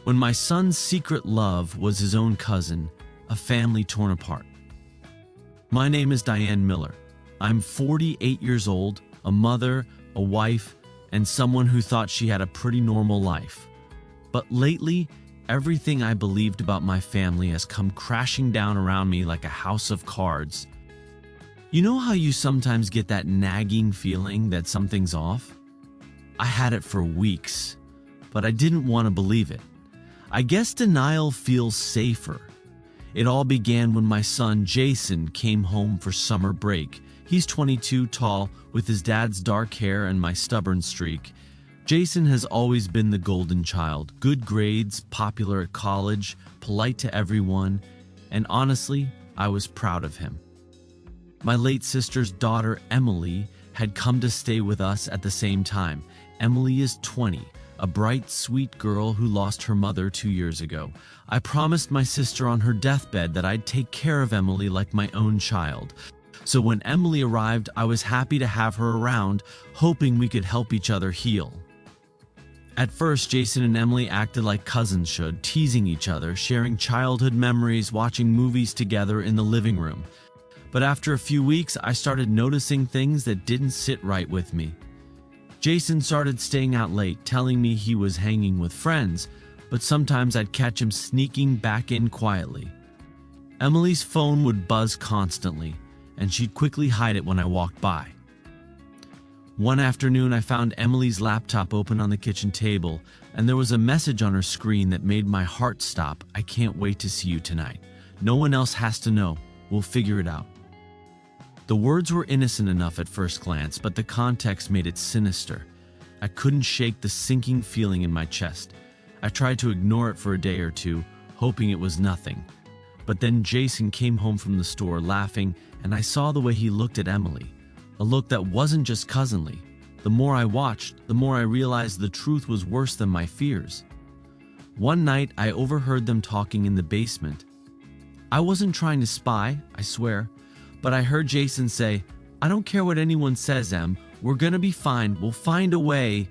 when my son's secret love was his own cousin, a family torn apart. My name is Diane Miller. I'm 48 years old, a mother, a wife, and someone who thought she had a pretty normal life. But lately, everything I believed about my family has come crashing down around me like a house of cards. You know how you sometimes get that nagging feeling that something's off? I had it for weeks, but I didn't want to believe it. I guess denial feels safer. It all began when my son Jason came home for summer break. He's 22, tall, with his dad's dark hair and my stubborn streak. Jason has always been the golden child. Good grades, popular at college, polite to everyone, and honestly, I was proud of him. My late sister's daughter, Emily, had come to stay with us at the same time. Emily is 20, a bright, sweet girl who lost her mother 2 years ago. I promised my sister on her deathbed that I'd take care of Emily like my own child. So when Emily arrived, I was happy to have her around, hoping we could help each other heal. At first, Jason and Emily acted like cousins should, teasing each other, sharing childhood memories, watching movies together in the living room. But after a few weeks, I started noticing things that didn't sit right with me. Jason started staying out late, telling me he was hanging with friends, but sometimes I'd catch him sneaking back in quietly. Emily's phone would buzz constantly, and she'd quickly hide it when I walked by. One afternoon, I found Emily's laptop open on the kitchen table, and there was a message on her screen that made my heart stop. "I can't wait to see you tonight. No one else has to know. We'll figure it out." The words were innocent enough at first glance, but the context made it sinister. I couldn't shake the sinking feeling in my chest. I tried to ignore it for a day or two, hoping it was nothing. But then Jason came home from the store laughing, and I saw the way he looked at Emily. A look that wasn't just cousinly. The more I watched, the more I realized the truth was worse than my fears. One night, I overheard them talking in the basement. I wasn't trying to spy, I swear, but I heard Jason say, "I don't care what anyone says, Em. We're gonna be fine. We'll find a way."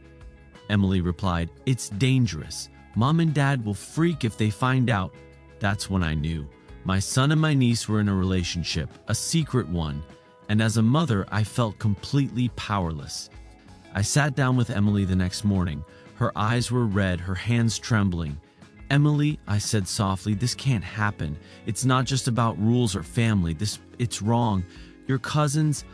Emily replied, "It's dangerous. Mom and Dad will freak if they find out." That's when I knew. My son and my niece were in a relationship, a secret one, and as a mother, I felt completely powerless. I sat down with Emily the next morning. Her eyes were red, her hands trembling. "Emily," I said softly, "this can't happen. It's not just about rules or family. It's wrong. Your cousins—"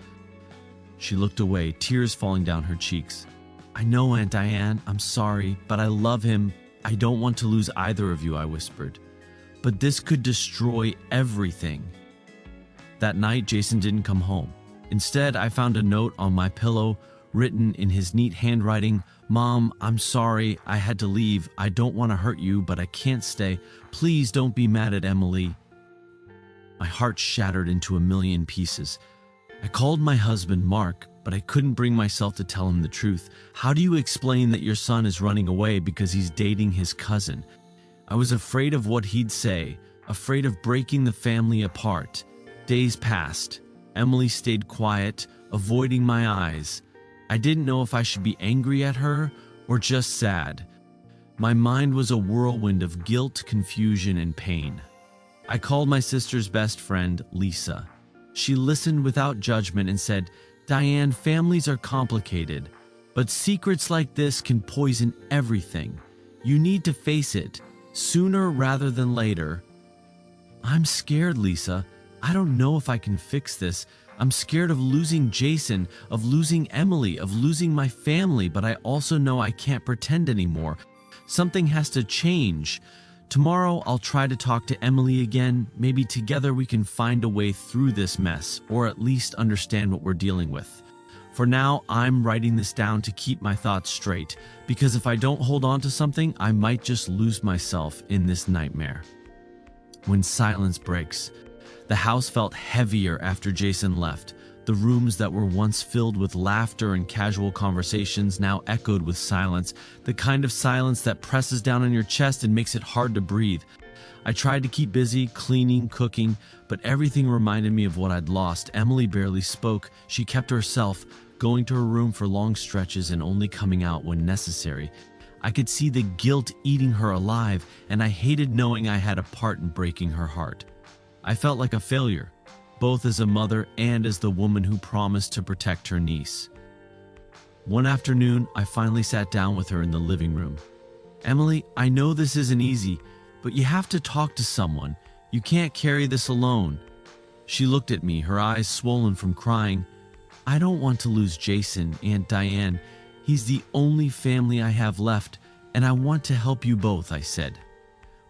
She looked away, tears falling down her cheeks. "I know, Aunt Diane. I'm sorry, but I love him. I don't want to lose either of you," I whispered. "But this could destroy everything." That night, Jason didn't come home. Instead, I found a note on my pillow, written in his neat handwriting. "Mom, I'm sorry. I had to leave. I don't want to hurt you, but I can't stay. Please don't be mad at Emily." My heart shattered into a million pieces. I called my husband, Mark, but I couldn't bring myself to tell him the truth. How do you explain that your son is running away because he's dating his cousin? I was afraid of what he'd say, afraid of breaking the family apart. Days passed. Emily stayed quiet, avoiding my eyes. I didn't know if I should be angry at her or just sad. My mind was a whirlwind of guilt, confusion, and pain. I called my sister's best friend, Lisa. She listened without judgment and said, "Diane, families are complicated, but secrets like this can poison everything. You need to face it, sooner rather than later." "I'm scared, Lisa. I don't know if I can fix this. I'm scared of losing Jason, of losing Emily, of losing my family, but I also know I can't pretend anymore. Something has to change. Tomorrow I'll try to talk to Emily again. Maybe together we can find a way through this mess, or at least understand what we're dealing with. For now, I'm writing this down to keep my thoughts straight, because if I don't hold on to something, I might just lose myself in this nightmare." When silence breaks, the house felt heavier after Jason left. The rooms that were once filled with laughter and casual conversations now echoed with silence, the kind of silence that presses down on your chest and makes it hard to breathe. I tried to keep busy, cleaning, cooking, but everything reminded me of what I'd lost. Emily barely spoke. She kept to herself, going to her room for long stretches and only coming out when necessary. I could see the guilt eating her alive, and I hated knowing I had a part in breaking her heart. I felt like a failure, both as a mother and as the woman who promised to protect her niece. One afternoon, I finally sat down with her in the living room. "Emily, I know this isn't easy, but you have to talk to someone. You can't carry this alone." She looked at me, her eyes swollen from crying. "I don't want to lose Jason, Aunt Diane. He's the only family I have left, and I want to help you both," I said.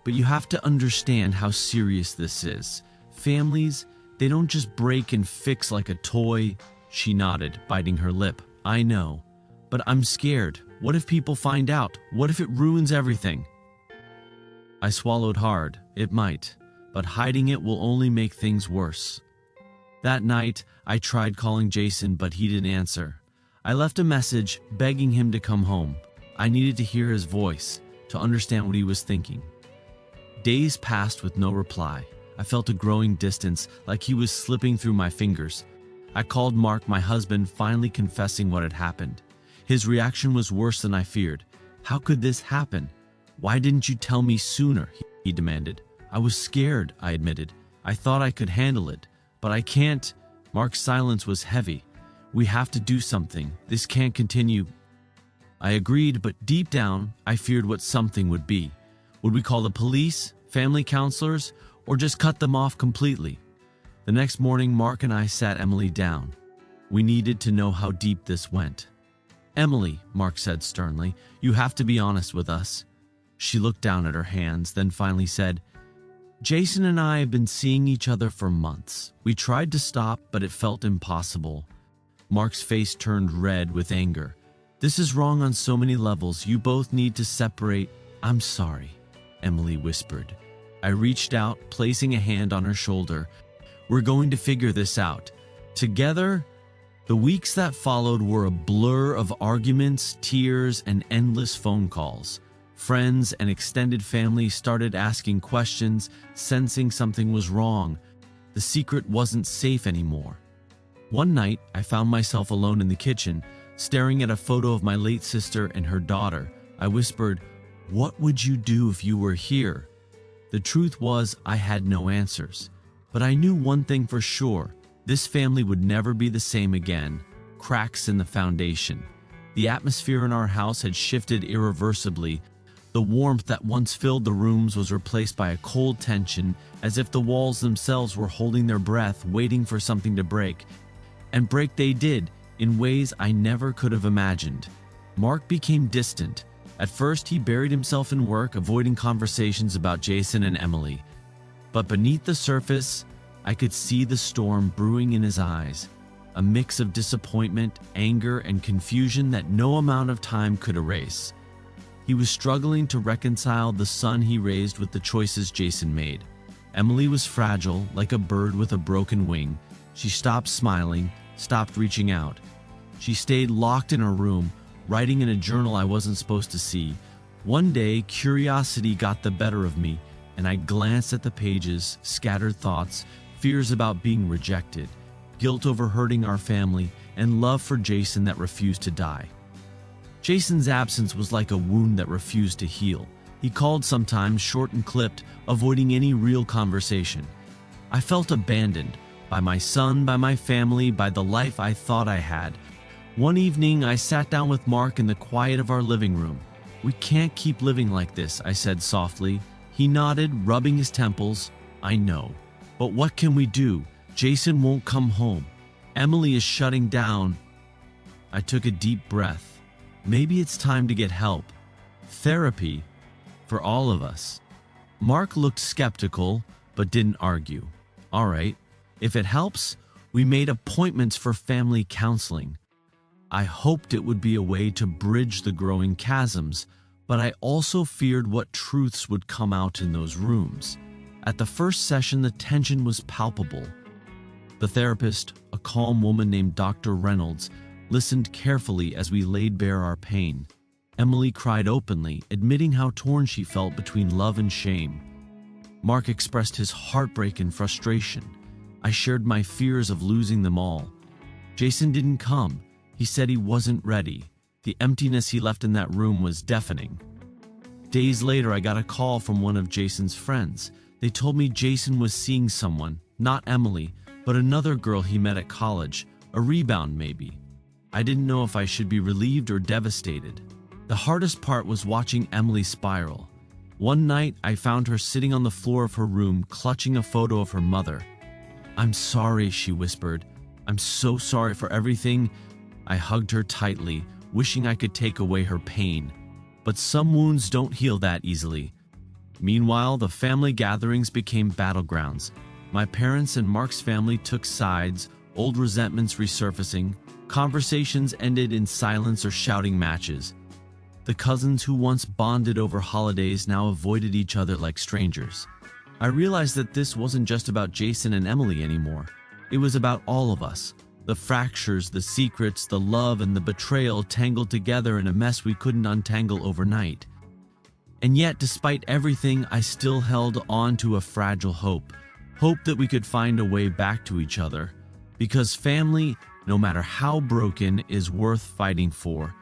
"But you have to understand how serious this is. Families, they don't just break and fix like a toy." She nodded, biting her lip. "I know, but I'm scared. What if people find out? What if it ruins everything?" I swallowed hard. It might, but hiding it will only make things worse. That night, I tried calling Jason, but he didn't answer. I left a message begging him to come home. I needed to hear his voice, to understand what he was thinking. Days passed with no reply. I felt a growing distance, like he was slipping through my fingers. I called Mark, my husband, finally confessing what had happened. His reaction was worse than I feared. "How could this happen? Why didn't you tell me sooner?" he demanded. "I was scared," I admitted. "I thought I could handle it, but I can't." Mark's silence was heavy. "We have to do something. This can't continue." I agreed, but deep down, I feared what something would be. Would we call the police, family counselors, or just cut them off completely? The next morning, Mark and I sat Emily down. We needed to know how deep this went. "Emily," Mark said sternly, "you have to be honest with us." She looked down at her hands, then finally said, "Jason and I have been seeing each other for months. We tried to stop, but it felt impossible." Mark's face turned red with anger. "This is wrong on so many levels. You both need to separate." "I'm sorry," Emily whispered. I reached out, placing a hand on her shoulder. "We're going to figure this out. Together." The weeks that followed were a blur of arguments, tears, and endless phone calls. Friends and extended family started asking questions, sensing something was wrong. The secret wasn't safe anymore. One night, I found myself alone in the kitchen, staring at a photo of my late sister and her daughter. I whispered, "What would you do if you were here?" The truth was, I had no answers. But I knew one thing for sure. This family would never be the same again. Cracks in the foundation. The atmosphere in our house had shifted irreversibly. The warmth that once filled the rooms was replaced by a cold tension, as if the walls themselves were holding their breath, waiting for something to break. And break they did, in ways I never could have imagined. Mark became distant. At first, he buried himself in work, avoiding conversations about Jason and Emily. But beneath the surface, I could see the storm brewing in his eyes, a mix of disappointment, anger, and confusion that no amount of time could erase. He was struggling to reconcile the son he raised with the choices Jason made. Emily was fragile, like a bird with a broken wing. She stopped smiling, stopped reaching out. She stayed locked in her room, writing in a journal I wasn't supposed to see. One day, curiosity got the better of me, and I glanced at the pages, scattered thoughts, fears about being rejected, guilt over hurting our family, and love for Jason that refused to die. Jason's absence was like a wound that refused to heal. He called sometimes, short and clipped, avoiding any real conversation. I felt abandoned by my son, by my family, by the life I thought I had. One evening, I sat down with Mark in the quiet of our living room. "We can't keep living like this," I said softly. He nodded, rubbing his temples. "I know. But what can we do? Jason won't come home. Emily is shutting down." I took a deep breath. Maybe it's time to get help. Therapy. For all of us. Mark looked skeptical, but didn't argue. "All right. If it helps," we made appointments for family counseling. I hoped it would be a way to bridge the growing chasms, but I also feared what truths would come out in those rooms. At the first session, the tension was palpable. The therapist, a calm woman named Dr. Reynolds, listened carefully as we laid bare our pain. Emily cried openly, admitting how torn she felt between love and shame. Mark expressed his heartbreak and frustration. I shared my fears of losing them all. Jason didn't come. He said he wasn't ready. The emptiness he left in that room was deafening. Days later, I got a call from one of Jason's friends. They told me Jason was seeing someone, not Emily, but another girl he met at college, a rebound maybe. I didn't know if I should be relieved or devastated. The hardest part was watching Emily spiral. One night, I found her sitting on the floor of her room, clutching a photo of her mother. "I'm sorry," she whispered. "I'm so sorry for everything." I hugged her tightly, wishing I could take away her pain. But some wounds don't heal that easily. Meanwhile, the family gatherings became battlegrounds. My parents and Mark's family took sides, old resentments resurfacing. Conversations ended in silence or shouting matches. The cousins who once bonded over holidays now avoided each other like strangers. I realized that this wasn't just about Jason and Emily anymore. It was about all of us. The fractures, the secrets, the love, and the betrayal tangled together in a mess we couldn't untangle overnight. And yet, despite everything, I still held on to a fragile hope. Hope that we could find a way back to each other. Because family, no matter how broken, is worth fighting for.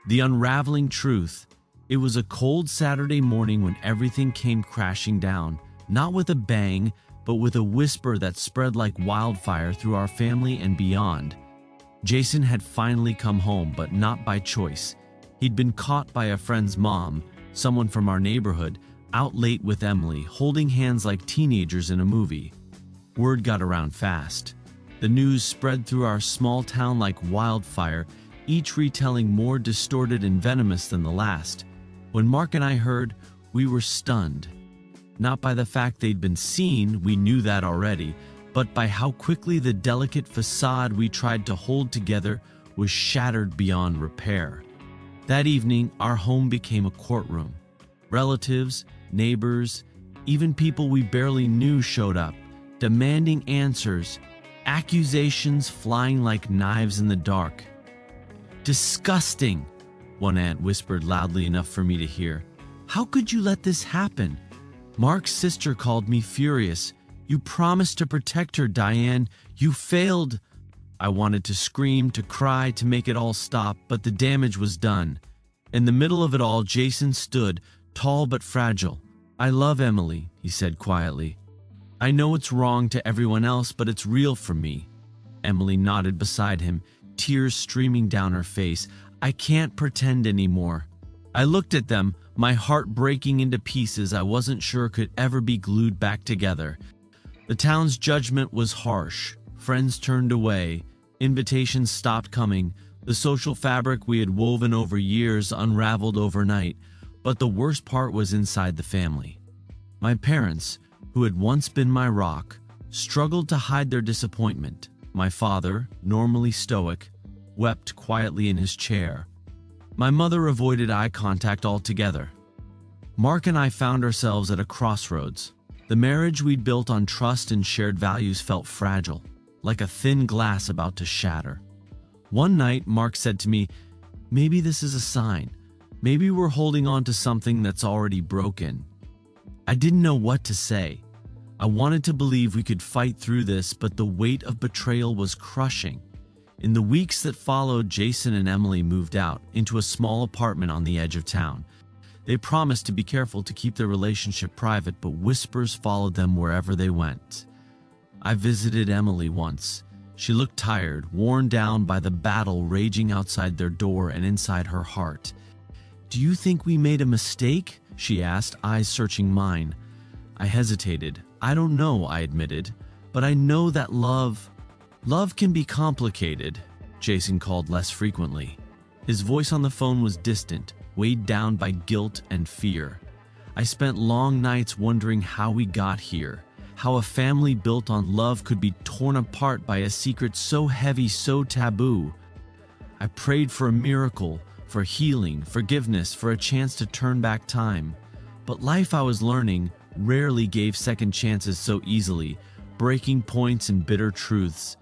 The unraveling truth: it was a cold Saturday morning when everything came crashing down, not with a bang, but with a whisper that spread like wildfire through our family and beyond. Jason had finally come home, but not by choice. He'd been caught by a friend's mom, someone from our neighborhood, out late with Emily, holding hands like teenagers in a movie. Word got around fast. The news spread through our small town like wildfire, each retelling more distorted and venomous than the last. When Mark and I heard, we were stunned. Not by the fact they'd been seen, we knew that already, but by how quickly the delicate facade we tried to hold together was shattered beyond repair. That evening, our home became a courtroom. Relatives, neighbors, even people we barely knew showed up, demanding answers, accusations flying like knives in the dark. "Disgusting," one aunt whispered loudly enough for me to hear. "How could you let this happen?" Mark's sister called me furious. "You promised to protect her, Diane. You failed." I wanted to scream, to cry, to make it all stop, but the damage was done. In the middle of it all, Jason stood, tall but fragile. "I love Emily," he said quietly. "I know it's wrong to everyone else, but it's real for me." Emily nodded beside him, tears streaming down her face. "I can't pretend anymore." I looked at them, my heart breaking into pieces I wasn't sure could ever be glued back together. The town's judgment was harsh. Friends turned away. Invitations stopped coming. The social fabric we had woven over years unraveled overnight. But the worst part was inside the family. My parents, who had once been my rock, struggled to hide their disappointment. My father, normally stoic, wept quietly in his chair. My mother avoided eye contact altogether. Mark and I found ourselves at a crossroads. The marriage we'd built on trust and shared values felt fragile, like a thin glass about to shatter. One night, Mark said to me, "Maybe this is a sign. Maybe we're holding on to something that's already broken." I didn't know what to say. I wanted to believe we could fight through this, but the weight of betrayal was crushing. In the weeks that followed, Jason and Emily moved out into a small apartment on the edge of town. They promised to be careful to keep their relationship private, but whispers followed them wherever they went. I visited Emily once. She looked tired, worn down by the battle raging outside their door and inside her heart. "Do you think we made a mistake?" she asked, eyes searching mine. I hesitated. "I don't know," I admitted, "but I know that love can be complicated." Jason called less frequently. His voice on the phone was distant, weighed down by guilt and fear. I spent long nights wondering how we got here, how a family built on love could be torn apart by a secret so heavy, so taboo. I prayed for a miracle, for healing, forgiveness, for a chance to turn back time. But life, I was learning, rarely gave second chances so easily, breaking points and bitter truths.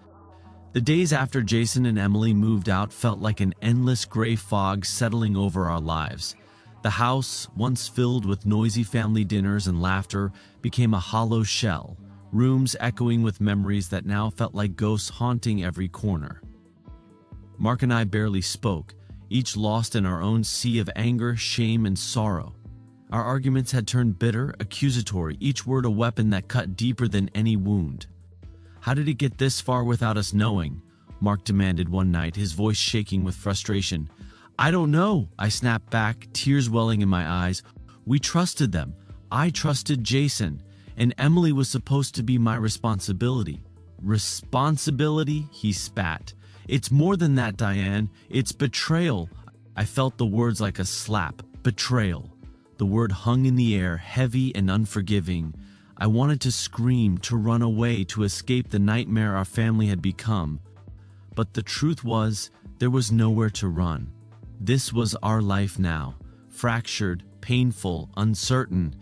The days after Jason and Emily moved out felt like an endless gray fog settling over our lives. The house, once filled with noisy family dinners and laughter, became a hollow shell, rooms echoing with memories that now felt like ghosts haunting every corner. Mark and I barely spoke, each lost in our own sea of anger, shame, and sorrow. Our arguments had turned bitter, accusatory, each word a weapon that cut deeper than any wound. "How did it get this far without us knowing?" Mark demanded one night, his voice shaking with frustration. "I don't know," I snapped back, tears welling in my eyes. "We trusted them. I trusted Jason, and Emily was supposed to be my responsibility." "Responsibility?" he spat. "It's more than that, Diane. It's betrayal." I felt the words like a slap. Betrayal. The word hung in the air, heavy and unforgiving. I wanted to scream, to run away, to escape the nightmare our family had become. But the truth was, there was nowhere to run. This was our life now. Fractured, painful, uncertain.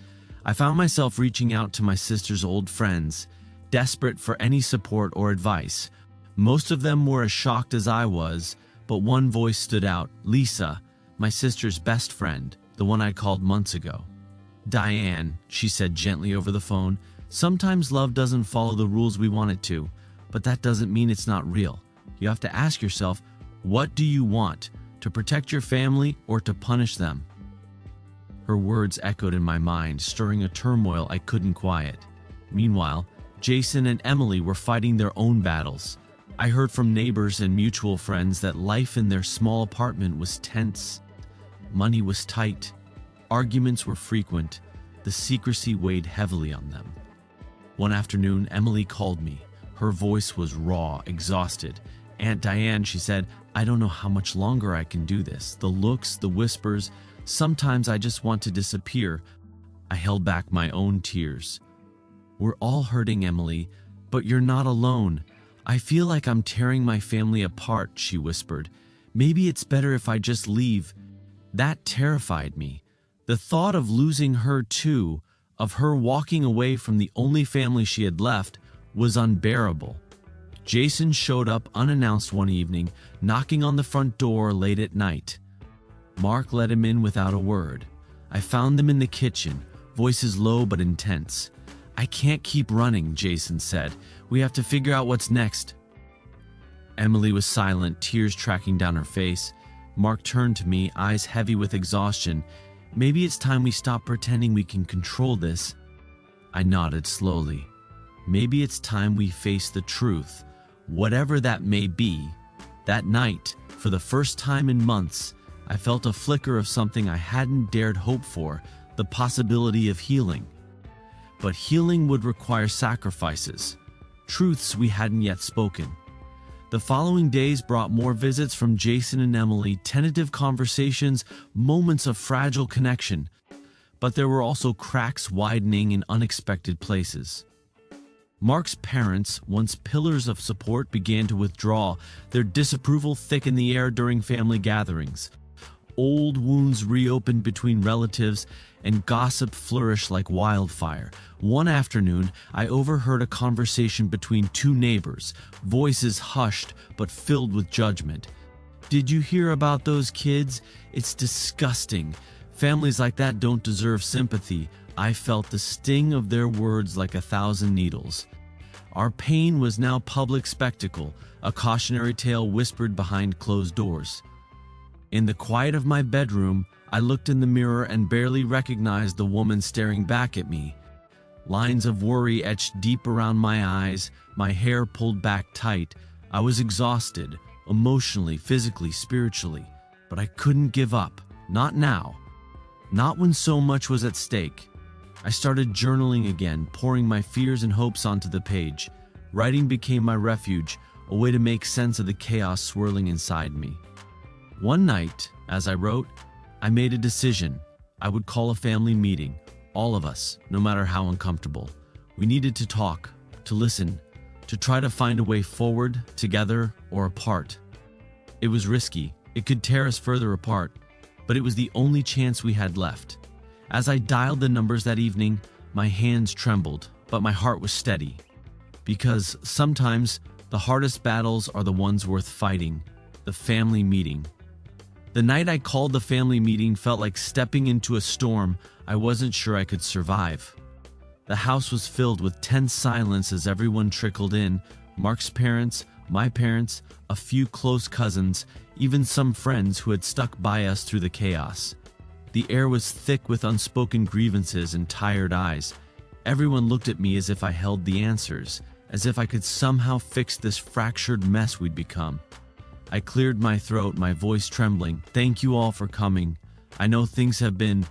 I found myself reaching out to my sister's old friends, desperate for any support or advice. Most of them were as shocked as I was, but one voice stood out: Lisa, my sister's best friend, the one I called months ago. "Diane," she said gently over the phone, "sometimes love doesn't follow the rules we want it to, but that doesn't mean it's not real. You have to ask yourself, what do you want? To protect your family or to punish them?" Her words echoed in my mind, stirring a turmoil I couldn't quiet. Meanwhile, Jason and Emily were fighting their own battles. I heard from neighbors and mutual friends that life in their small apartment was tense. Money was tight. Arguments were frequent. The secrecy weighed heavily on them. One afternoon, Emily called me. Her voice was raw, exhausted. "Aunt Diane," she said, "I don't know how much longer I can do this. The looks, the whispers, sometimes I just want to disappear." I held back my own tears. "We're all hurting, Emily, but you're not alone. I feel like I'm tearing my family apart," she whispered. "Maybe it's better if I just leave." That terrified me. The thought of losing her too, of her walking away from the only family she had left, was unbearable. Jason showed up unannounced one evening, knocking on the front door late at night. Mark let him in without a word. I found them in the kitchen, voices low but intense. "I can't keep running," Jason said. "We have to figure out what's next." Emily was silent, tears tracking down her face. Mark turned to me, eyes heavy with exhaustion. "Maybe it's time we stop pretending we can control this." I nodded slowly. "Maybe it's time we face the truth, whatever that may be." That night, for the first time in months, I felt a flicker of something I hadn't dared hope for, the possibility of healing. But healing would require sacrifices, truths we hadn't yet spoken. The following days brought more visits from Jason and Emily, tentative conversations, moments of fragile connection. But there were also cracks widening in unexpected places. Mark's parents, once pillars of support, began to withdraw, their disapproval thick in the air during family gatherings. Old wounds reopened between relatives, and gossip flourished like wildfire. One afternoon, I overheard a conversation between two neighbors, voices hushed but filled with judgment. "Did you hear about those kids? It's disgusting. Families like that don't deserve sympathy." I felt the sting of their words like 1,000 needles. Our pain was now public spectacle, a cautionary tale whispered behind closed doors. In the quiet of my bedroom, I looked in the mirror and barely recognized the woman staring back at me. Lines of worry etched deep around my eyes, my hair pulled back tight. I was exhausted, emotionally, physically, spiritually. But I couldn't give up. Not now. Not when so much was at stake. I started journaling again, pouring my fears and hopes onto the page. Writing became my refuge, a way to make sense of the chaos swirling inside me. One night, as I wrote, I made a decision. I would call a family meeting. All of us, no matter how uncomfortable. We needed to talk, to listen, to try to find a way forward, together or apart. It was risky. It could tear us further apart, but it was the only chance we had left. As I dialed the numbers that evening, my hands trembled, but my heart was steady. Because sometimes the hardest battles are the ones worth fighting. The family meeting. The night I called the family meeting felt like stepping into a storm I wasn't sure I could survive. The house was filled with tense silence as everyone trickled in. Mark's parents, my parents, a few close cousins, even some friends who had stuck by us through the chaos. The air was thick with unspoken grievances and tired eyes. Everyone looked at me as if I held the answers, as if I could somehow fix this fractured mess we'd become. I cleared my throat, my voice trembling. "Thank you all for coming. I know things have been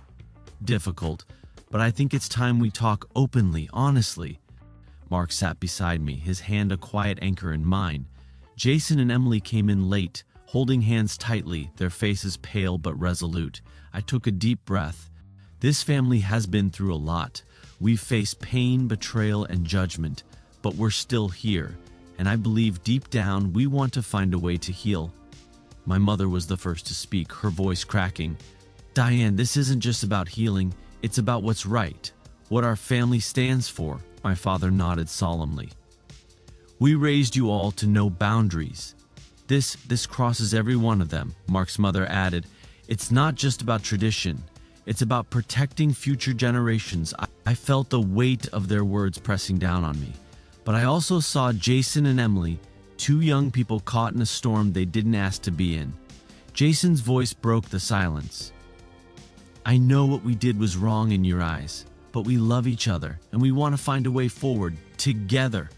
difficult, but I think it's time we talk openly, honestly." Mark sat beside me, his hand a quiet anchor in mine. Jason and Emily came in late, holding hands tightly, their faces pale but resolute. I took a deep breath. This family has been through a lot. We've faced pain, betrayal, and judgment, but we're still here, and I believe deep down we want to find a way to heal. My mother was the first to speak, her voice cracking. "Diane, this isn't just about healing, it's about what's right, what our family stands for." My father nodded solemnly. "We raised you all to know boundaries. This crosses every one of them," Mark's mother added. "It's not just about tradition, it's about protecting future generations." I felt the weight of their words pressing down on me. But I also saw Jason and Emily, two young people caught in a storm they didn't ask to be in. Jason's voice broke the silence. "I know what we did was wrong in your eyes, but we love each other and we want to find a way forward, together."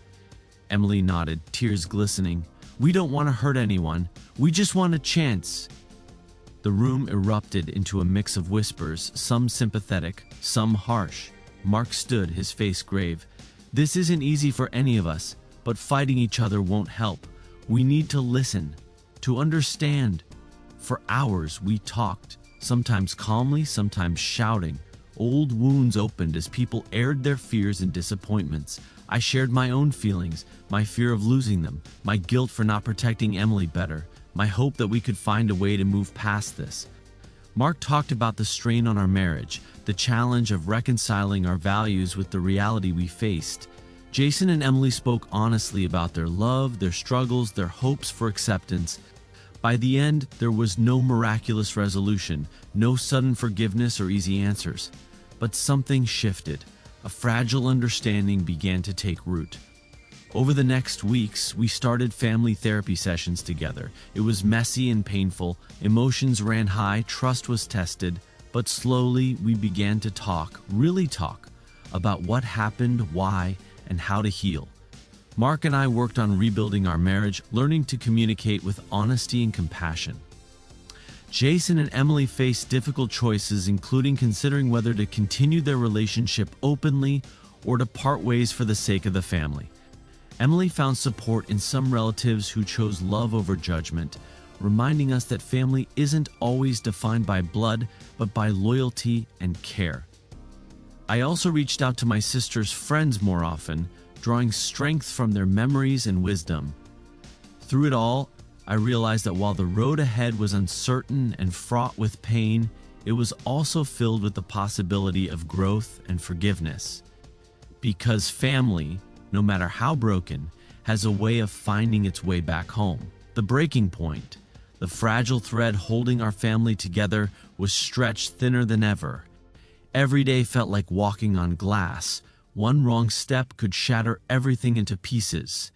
Emily nodded, tears glistening. "We don't want to hurt anyone. We just want a chance." The room erupted into a mix of whispers, some sympathetic, some harsh. Mark stood, his face grave. "This isn't easy for any of us, but fighting each other won't help. We need to listen, to understand." For hours we talked, sometimes calmly, sometimes shouting. Old wounds opened as people aired their fears and disappointments. I shared my own feelings, my fear of losing them, my guilt for not protecting Emily better, my hope that we could find a way to move past this. Mark talked about the strain on our marriage, the challenge of reconciling our values with the reality we faced. Jason and Emily spoke honestly about their love, their struggles, their hopes for acceptance. By the end, there was no miraculous resolution, no sudden forgiveness or easy answers. But something shifted. A fragile understanding began to take root. Over the next weeks, we started family therapy sessions together. It was messy and painful. Emotions ran high, trust was tested, but slowly we began to talk, really talk, about what happened, why, and how to heal. Mark and I worked on rebuilding our marriage, learning to communicate with honesty and compassion. Jason and Emily faced difficult choices, including considering whether to continue their relationship openly or to part ways for the sake of the family. Emily found support in some relatives who chose love over judgment, reminding us that family isn't always defined by blood, but by loyalty and care. I also reached out to my sister's friends more often, drawing strength from their memories and wisdom. Through it all, I realized that while the road ahead was uncertain and fraught with pain, it was also filled with the possibility of growth and forgiveness. Because family, no matter how broken, has a way of finding its way back home. The breaking point, the fragile thread holding our family together, was stretched thinner than ever. Every day felt like walking on glass. One wrong step could shatter everything into pieces.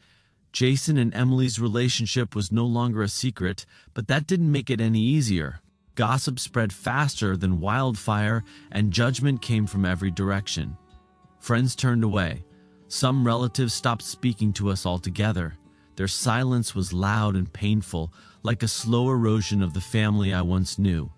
Jason and Emily's relationship was no longer a secret, but that didn't make it any easier. Gossip spread faster than wildfire, and judgment came from every direction. Friends turned away. Some relatives stopped speaking to us altogether. Their silence was loud and painful, like a slow erosion of the family I once knew.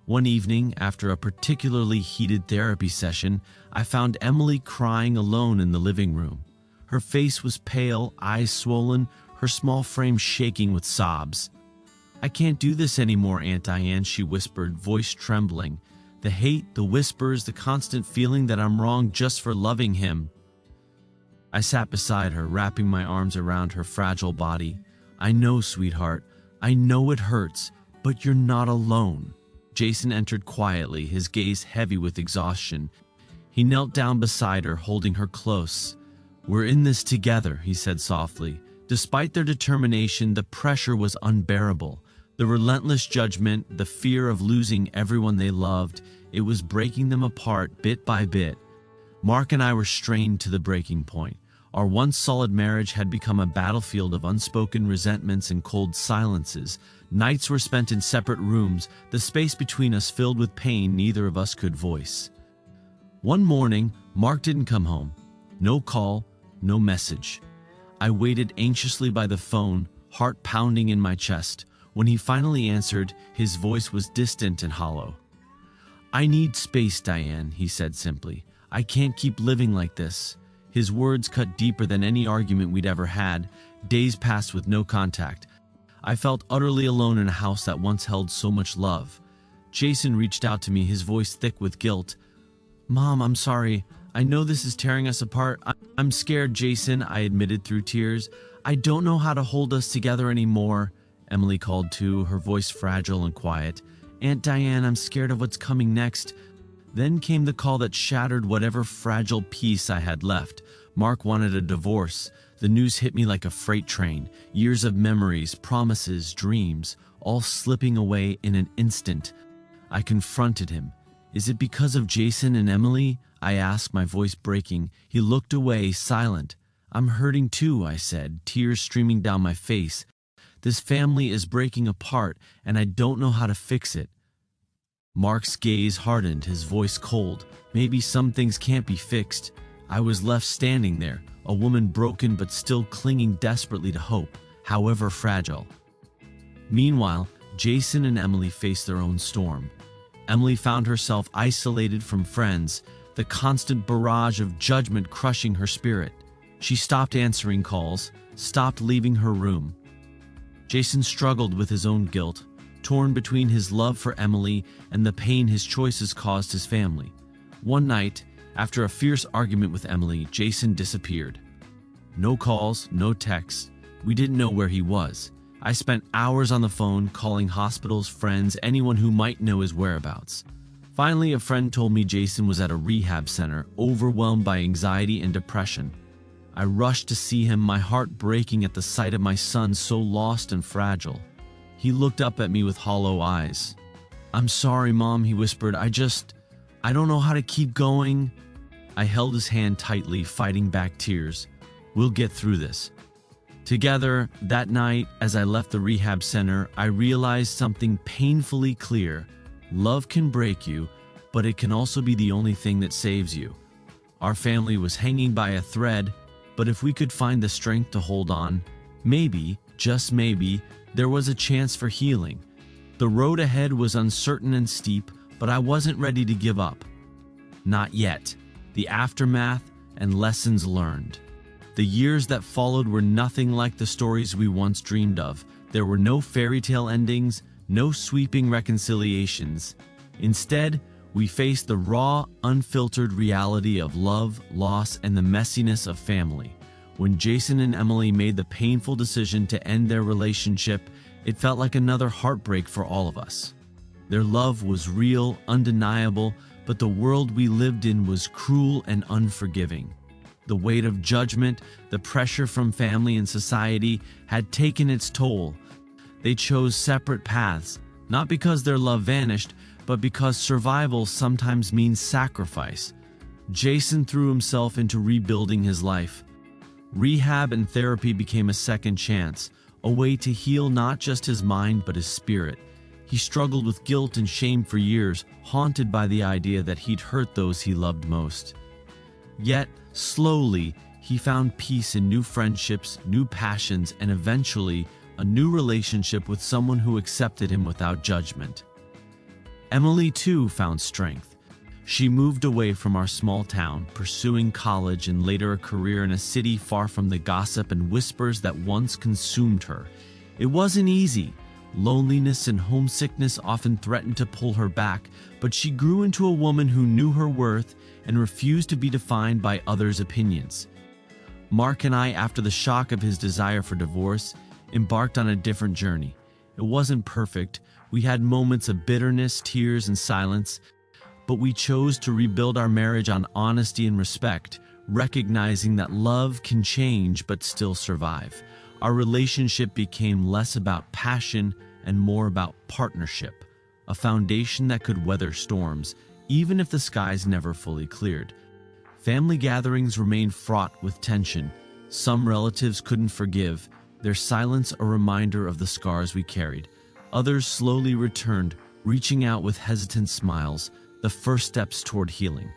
One evening, after a particularly heated therapy session, I found Emily crying alone in the living room. Her face was pale, eyes swollen, her small frame shaking with sobs. "I can't do this anymore, Aunt Diane," she whispered, voice trembling. "The hate, the whispers, the constant feeling that I'm wrong just for loving him." I sat beside her, wrapping my arms around her fragile body. "I know, sweetheart. I know it hurts, but you're not alone." Jason entered quietly, his gaze heavy with exhaustion. He knelt down beside her, holding her close. "We're in this together," he said softly. Despite their determination, the pressure was unbearable. The relentless judgment, the fear of losing everyone they loved, it was breaking them apart bit by bit. Mark and I were strained to the breaking point. Our once solid marriage had become a battlefield of unspoken resentments and cold silences. Nights were spent in separate rooms, the space between us filled with pain neither of us could voice. One morning, Mark didn't come home. No call, no message. I waited anxiously by the phone, heart pounding in my chest. When he finally answered, his voice was distant and hollow. "I need space, Diane," he said simply. "I can't keep living like this." His words cut deeper than any argument we'd ever had. Days passed with no contact. I felt utterly alone in a house that once held so much love. Jason reached out to me, his voice thick with guilt. "Mom, I'm sorry. I know this is tearing us apart. I'm scared, Jason," I admitted through tears. "I don't know how to hold us together anymore." Emily called too, her voice fragile and quiet. "Aunt Diane, I'm scared of what's coming next." Then came the call that shattered whatever fragile peace I had left. Mark wanted a divorce. The news hit me like a freight train. Years of memories, promises, dreams, all slipping away in an instant. I confronted him. "Is it because of Jason and Emily?" I asked, my voice breaking. He looked away, silent. "I'm hurting too," I said, tears streaming down my face. "This family is breaking apart, and I don't know how to fix it." Mark's gaze hardened, his voice cold. "Maybe some things can't be fixed." I was left standing there, a woman broken but still clinging desperately to hope, however fragile. Meanwhile, Jason and Emily faced their own storm. Emily found herself isolated from friends, the constant barrage of judgment crushing her spirit. She stopped answering calls, stopped leaving her room. Jason struggled with his own guilt, torn between his love for Emily and the pain his choices caused his family. One night, after a fierce argument with Emily, Jason disappeared. No calls, no texts. We didn't know where he was. I spent hours on the phone, calling hospitals, friends, anyone who might know his whereabouts. Finally, a friend told me Jason was at a rehab center, overwhelmed by anxiety and depression. I rushed to see him, my heart breaking at the sight of my son so lost and fragile. He looked up at me with hollow eyes. "I'm sorry, Mom," he whispered. I don't know how to keep going." I held his hand tightly, fighting back tears. "We'll get through this." Together, that night, as I left the rehab center, I realized something painfully clear. Love can break you, but it can also be the only thing that saves you. Our family was hanging by a thread, but if we could find the strength to hold on, maybe, just maybe, there was a chance for healing. The road ahead was uncertain and steep, but I wasn't ready to give up. Not yet. The aftermath and lessons learned. The years that followed were nothing like the stories we once dreamed of. There were no fairy tale endings, no sweeping reconciliations. Instead, we faced the raw, unfiltered reality of love, loss, and the messiness of family. When Jason and Emily made the painful decision to end their relationship, it felt like another heartbreak for all of us. Their love was real, undeniable, but the world we lived in was cruel and unforgiving. The weight of judgment, the pressure from family and society had taken its toll. They chose separate paths, not because their love vanished, but because survival sometimes means sacrifice. Jason threw himself into rebuilding his life. Rehab and therapy became a second chance, a way to heal not just his mind but his spirit. He struggled with guilt and shame for years, haunted by the idea that he'd hurt those he loved most. Yet, slowly, he found peace in new friendships, new passions, and eventually, a new relationship with someone who accepted him without judgment. Emily, too, found strength. She moved away from our small town, pursuing college and later a career in a city far from the gossip and whispers that once consumed her. It wasn't easy. Loneliness and homesickness often threatened to pull her back, but she grew into a woman who knew her worth and refused to be defined by others' opinions. Mark and I, after the shock of his desire for divorce, embarked on a different journey. It wasn't perfect. We had moments of bitterness, tears, and silence, but we chose to rebuild our marriage on honesty and respect, recognizing that love can change but still survive. Our relationship became less about passion and more about partnership, a foundation that could weather storms, even if the skies never fully cleared. Family gatherings remained fraught with tension. Some relatives couldn't forgive, their silence a reminder of the scars we carried. Others slowly returned, reaching out with hesitant smiles, the first steps toward healing.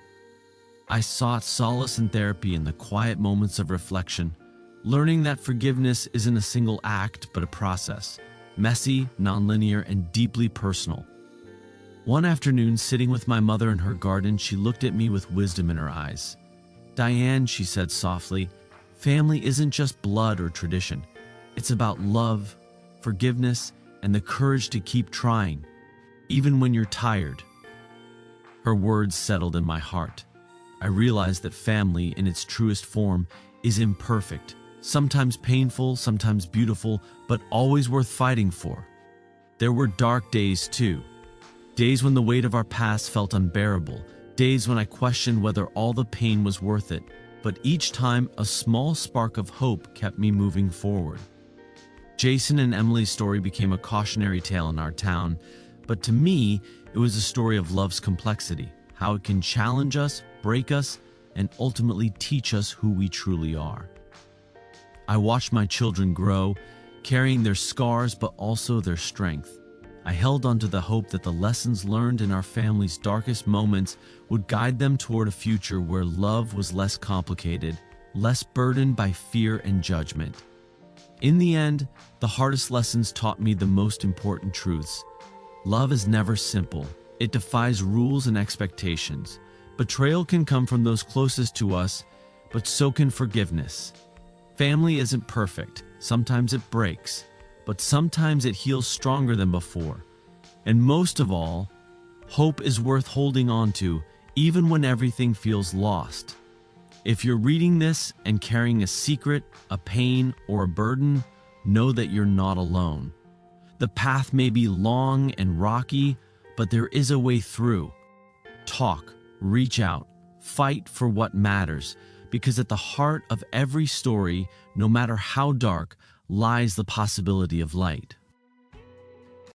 I sought solace and therapy in the quiet moments of reflection, learning that forgiveness isn't a single act but a process, messy, nonlinear, and deeply personal. One afternoon, sitting with my mother in her garden, she looked at me with wisdom in her eyes. "Diane," she said softly, "family isn't just blood or tradition. It's about love, forgiveness, and the courage to keep trying, even when you're tired." Her words settled in my heart. I realized that family, in its truest form, is imperfect, sometimes painful, sometimes beautiful, but always worth fighting for. There were dark days too. Days when the weight of our past felt unbearable, days when I questioned whether all the pain was worth it, but each time a small spark of hope kept me moving forward. Jason and Emily's story became a cautionary tale in our town, but to me, it was a story of love's complexity, how it can challenge us, break us, and ultimately teach us who we truly are. I watched my children grow, carrying their scars but also their strength. I held onto the hope that the lessons learned in our family's darkest moments would guide them toward a future where love was less complicated, less burdened by fear and judgment. In the end, the hardest lessons taught me the most important truths. Love is never simple. It defies rules and expectations. Betrayal can come from those closest to us, but so can forgiveness. Family isn't perfect. Sometimes it breaks, but sometimes it heals stronger than before. And most of all, hope is worth holding on to, even when everything feels lost. If you're reading this and carrying a secret, a pain, or a burden, know that you're not alone. The path may be long and rocky, but there is a way through. Talk, reach out, fight for what matters, because at the heart of every story, no matter how dark, lies the possibility of light.